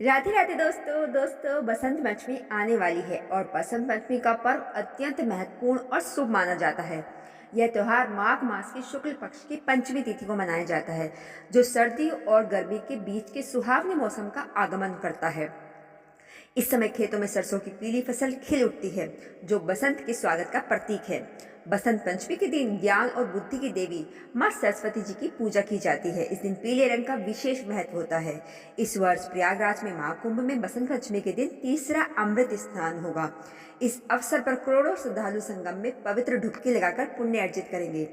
राधे राधे दोस्तों दोस्तों बसंत पंचमी आने वाली है और बसंत पंचमी का पर्व अत्यंत महत्वपूर्ण और शुभ माना जाता है। यह त्योहार माघ मास की शुक्ल पक्ष की पंचमी तिथि को मनाया जाता है, जो सर्दी और गर्मी के बीच के सुहावने मौसम का आगमन करता है। इस समय खेतों में सरसों की पीली फसल खिल उठती है, जो बसंत के स्वागत का प्रतीक है। बसंत पंचमी के दिन ज्ञान और बुद्धि की देवी माँ सरस्वती जी की पूजा की जाती है। इस दिन पीले रंग का विशेष महत्व होता है। इस वर्ष प्रयागराज में महाकुंभ में बसंत पंचमी के दिन तीसरा अमृत स्नान होगा। इस अवसर पर करोड़ों श्रद्धालु संगम में पवित्र डुबकी लगाकर पुण्य अर्जित करेंगे।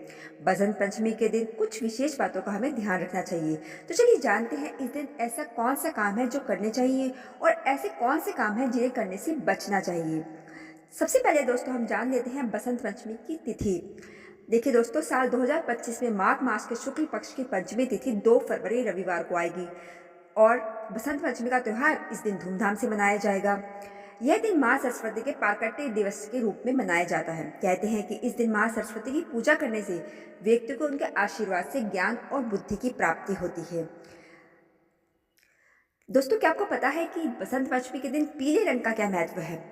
बसंत पंचमी के दिन कुछ विशेष बातों का हमें ध्यान रखना चाहिए। तो चलिए जानते हैं इस दिन ऐसा कौन सा काम है जो करने चाहिए और ऐसे कौन से काम हैं जिन्हें करने से बचना चाहिए। सबसे पहले दोस्तों हम जान लेते हैं बसंत पंचमी की तिथि। देखिए दोस्तों, साल 2025 में माघ मास के शुक्ल पक्ष की पंचमी तिथि 2 फरवरी रविवार को आएगी और बसंत पंचमी का त्यौहार इस दिन धूमधाम से मनाया जाएगा। यह दिन माँ सरस्वती के प्राकट्य दिवस के रूप में मनाया जाता है। कहते हैं कि इस दिन माँ सरस्वती की पूजा करने से व्यक्ति को उनके आशीर्वाद से ज्ञान और बुद्धि की प्राप्ति होती है। दोस्तों, क्या आपको पता है कि बसंत पंचमी के दिन पीले रंग का क्या महत्व है?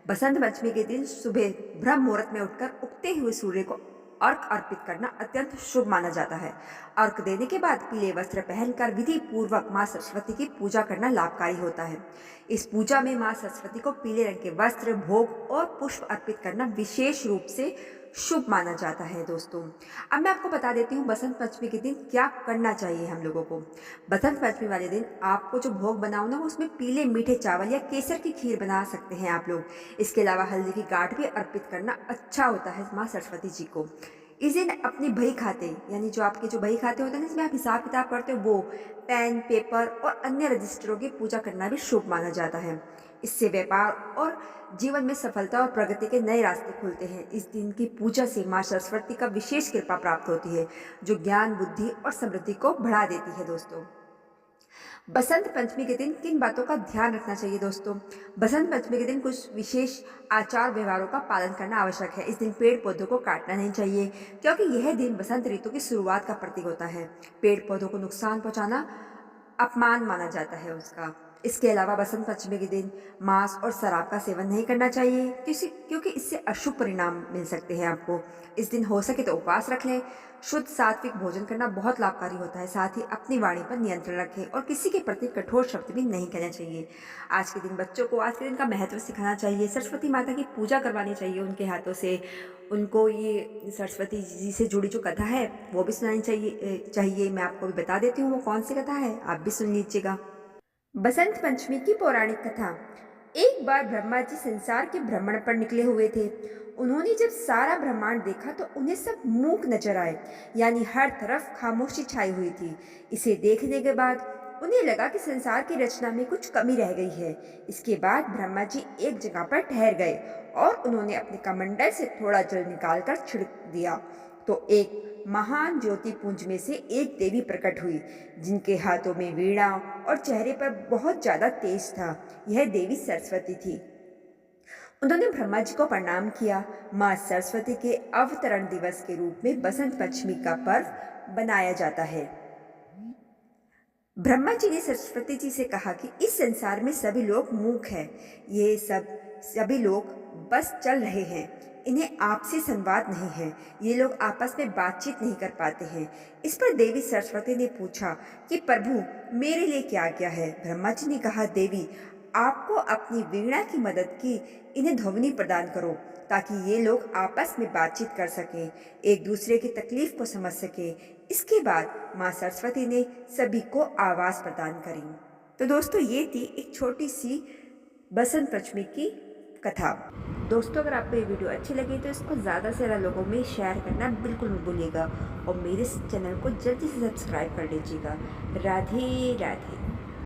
बसंत पंचमी के दिन सुबह ब्रह्म मुहूर्त में उठकर उगते हुए सूर्य को अर्घ अर्पित करना अत्यंत शुभ माना जाता है। अर्घ देने के बाद पीले वस्त्र पहनकर विधि पूर्वक माँ सरस्वती की पूजा करना लाभकारी होता है। इस पूजा में माँ सरस्वती को पीले रंग के वस्त्र, भोग और पुष्प अर्पित करना विशेष रूप से शुभ माना जाता है। दोस्तों, अब मैं आपको बता देती हूँ बसंत पंचमी के दिन क्या करना चाहिए हम लोगों को। बसंत पंचमी वाले दिन आपको जो भोग बनाओ ना, उसमें पीले मीठे चावल या केसर की खीर बना सकते हैं आप लोग। इसके अलावा हल्दी की गांठ भी अर्पित करना अच्छा होता है माँ सरस्वती जी को। इस दिन अपने बही खाते, यानी जो आपके जो बही खाते होते हैं जिसमें आप हिसाब किताब करते हो, वो पेन, पेपर और अन्य रजिस्टरों की पूजा करना भी शुभ माना जाता है। इससे व्यापार और जीवन में सफलता और प्रगति के नए रास्ते खुलते हैं। इस दिन की पूजा से माँ सरस्वती का विशेष कृपा प्राप्त होती है, जो ज्ञान, बुद्धि और समृद्धि को बढ़ा देती है। दोस्तों, बसंत पंचमी के दिन किन बातों का ध्यान रखना चाहिए? दोस्तों, बसंत पंचमी के दिन कुछ विशेष आचार व्यवहारों का पालन करना आवश्यक है। इस दिन पेड़ पौधों को काटना नहीं चाहिए, क्योंकि यह दिन बसंत ऋतु की शुरुआत का प्रतीक होता है। पेड़ पौधों को नुकसान पहुंचाना अपमान माना जाता है उसका। इसके अलावा बसंत पंचमी के दिन मांस और शराब का सेवन नहीं करना चाहिए, क्योंकि इससे अशुभ परिणाम मिल सकते हैं आपको। इस दिन हो सके तो उपवास रख लें। शुद्ध सात्विक भोजन करना बहुत लाभकारी होता है। साथ ही अपनी वाणी पर नियंत्रण रखें और किसी के प्रति कठोर शब्द भी नहीं कहना चाहिए। आज के दिन बच्चों को आज के दिन का महत्व सिखाना चाहिए। सरस्वती माता की पूजा करवानी चाहिए उनके हाथों से। उनको ये सरस्वती जी से जुड़ी जो कथा है वो भी सुनानी चाहिए। मैं आपको भी बता देती हूँ वो कौन सी कथा है, आप भी सुन लीजिएगा। बसंत पंचमी की पौराणिक कथा। एक बार ब्रह्मा जी संसार के भ्रमण पर निकले हुए थे। उन्होंने जब सारा ब्रह्मांड देखा तो उन्हें सब मूक नजर आए, यानी हर तरफ खामोशी छाई हुई थी। इसे देखने के बाद उन्हें लगा कि संसार की रचना में कुछ कमी रह गई है। इसके बाद ब्रह्मा जी एक जगह पर ठहर गए और उन्होंने अपने कमंडल से थोड़ा जल निकालकर छिड़क दिया तो एक महान ज्योति पुंज में से एक देवी प्रकट हुई, जिनके हाथों में वीणा और चेहरे पर बहुत ज्यादा तेज था। यह देवी सरस्वती थी। उन्होंने ब्रह्मा जी को प्रणाम किया। माँ सरस्वती के अवतरण दिवस के रूप में बसंत पंचमी का पर्व बनाया जाता है। ब्रह्मा जी ने सरस्वती जी से कहा कि इस संसार में सभी लोग मूक हैं। ये सभी लोग बस चल रहे हैं, इन्हें आपसे संवाद नहीं है। ये लोग आपस में बातचीत नहीं कर पाते हैं। इस पर देवी सरस्वती ने पूछा कि प्रभु, मेरे लिए क्या आज्ञा है? ब्रह्मा जी ने कहा, देवी, आपको अपनी वीणा की मदद की इन्हें ध्वनि प्रदान करो, ताकि ये लोग आपस में बातचीत कर सकें, एक दूसरे की तकलीफ को समझ सकें। इसके बाद माँ सरस्वती ने सभी को आवाज़ प्रदान करी। तो दोस्तों, ये थी एक छोटी सी बसंत पंचमी की कथा। दोस्तों, अगर आपको ये वीडियो अच्छी लगी तो इसको ज़्यादा से ज़्यादा लोगों में शेयर करना बिल्कुल मत भूलिएगा और मेरे चैनल को जल्दी से सब्सक्राइब कर लीजिएगा। राधे राधे।